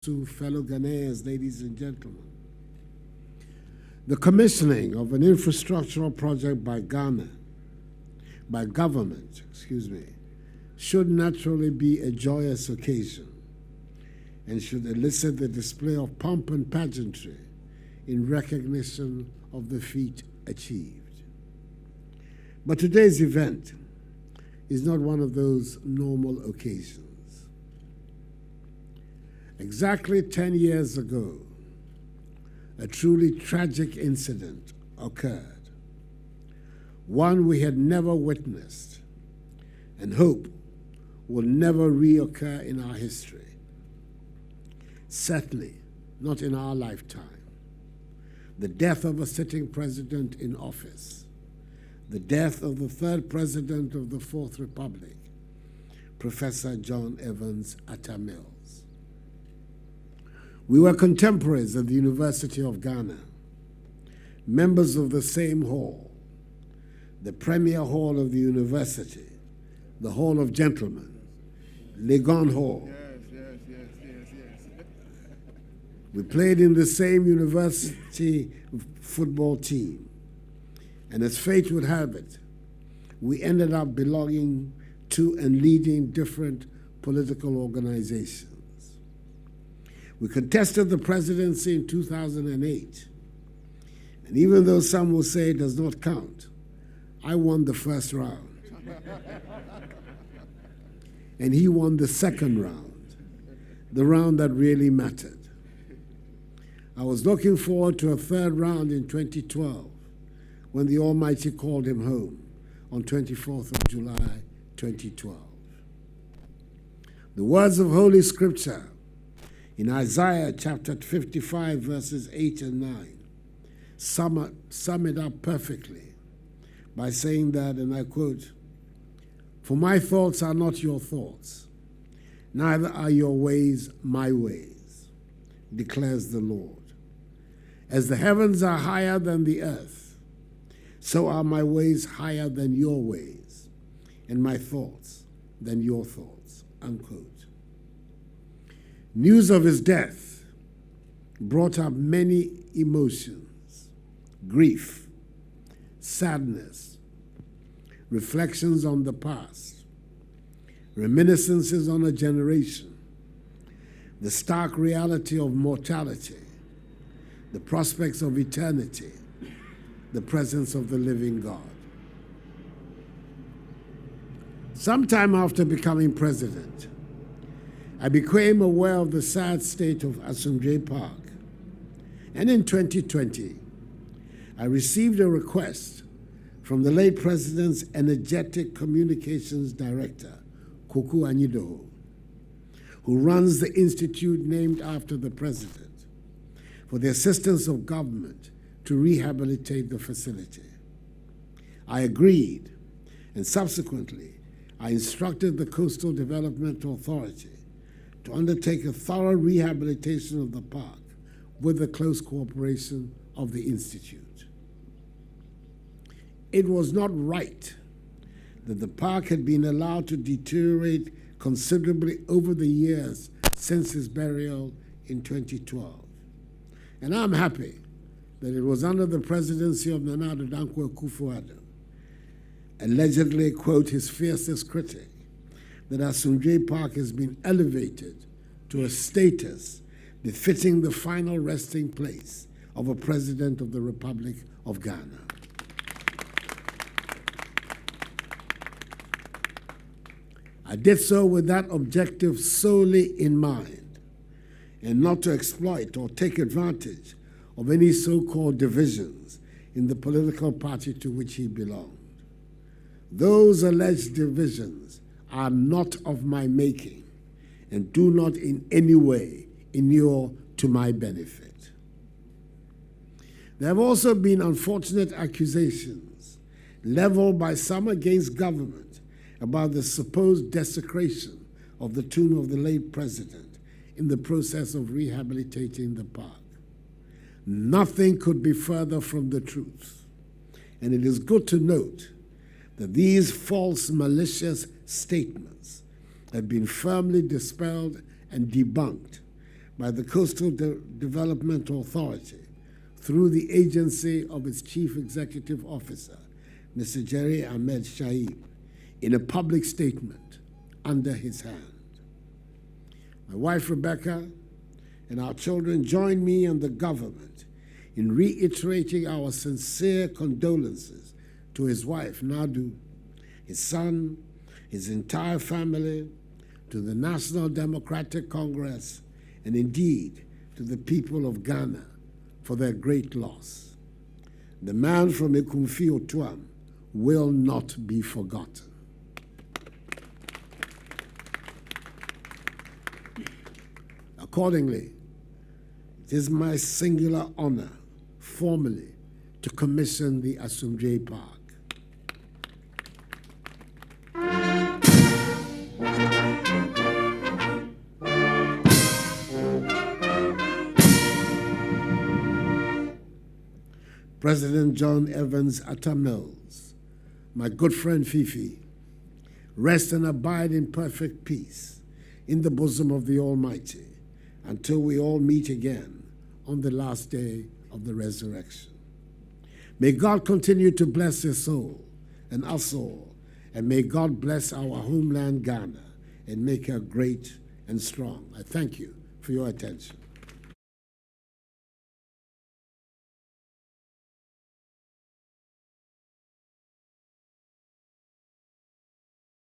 to fellow Ghanaians, ladies and gentlemen. The commissioning of an infrastructural project by government, should naturally be a joyous occasion and should elicit the display of pomp and pageantry in recognition of the feat achieved. But today's event is not one of those normal occasions. Exactly 10 years ago, a truly tragic incident occurred, one we had never witnessed and hope will never reoccur in our history, certainly not in our lifetime. The death of a sitting president in office, the death of the third president of the Fourth Republic, Professor John Evans Atta Mills. We were contemporaries at the University of Ghana, members of the same hall, the premier hall of the university, the Hall of Gentlemen, Legon Hall. Yes. We played in the same university football team, and as fate would have it, we ended up belonging to and leading different political organizations. We contested the presidency in 2008, and even though some will say it does not count, I won the first round, and he won the second round, the round that really mattered. I was looking forward to a third round in 2012 when the Almighty called him home on 24th of July 2012. The words of Holy Scripture in Isaiah chapter 55, verses 8 and 9, sum it up perfectly by saying that, and I quote, "For my thoughts are not your thoughts, neither are your ways my ways, declares the Lord. As the heavens are higher than the earth, so are my ways higher than your ways, and my thoughts than your thoughts," unquote. News of his death brought up many emotions: grief, sadness, reflections on the past, reminiscences on a generation, the stark reality of mortality, the prospects of eternity, the presence of the living God. Sometime after becoming president, I became aware of the sad state of Asomdwee Park, and in 2020, I received a request from the late president's energetic communications director, Koku Anyido, who runs the institute named after the president, for the assistance of government to rehabilitate the facility. I agreed, and subsequently, I instructed the Coastal Development Authority to undertake a thorough rehabilitation of the park with the close cooperation of the Institute. It was not right that the park had been allowed to deteriorate considerably over the years since his burial in 2012. And I'm happy that it was under the presidency of Nana Addo Akufo Addo, allegedly, quote, his fiercest critic, that Asomdwee Park has been elevated to a status befitting the final resting place of a president of the Republic of Ghana. I did so with that objective solely in mind, and not to exploit or take advantage of any so-called divisions in the political party to which he belonged. Those alleged divisions are not of my making and do not in any way inure to my benefit. There have also been unfortunate accusations leveled by some against government about the supposed desecration of the tomb of the late president in the process of rehabilitating the park. Nothing could be further from the truth, and it is good to note that these false, malicious statements have been firmly dispelled and debunked by the Coastal Development Authority through the agency of its Chief Executive Officer, Mr. Jerry Ahmed Shaib, in a public statement under his hand. My wife, Rebecca, and our children join me and the government in reiterating our sincere condolences to his wife, Nadu, his son, his entire family, to the National Democratic Congress, and indeed to the people of Ghana for their great loss. The man from Ekumfi Otuam will not be forgotten. Accordingly, it is my singular honor formally to commission the Asumdwe Park. President John Evans Atta Mills, my good friend Fifi, rest and abide in perfect peace in the bosom of the Almighty until we all meet again on the last day of the resurrection. May God continue to bless your soul and us all, and may God bless our homeland Ghana and make her great and strong. I thank you for your attention.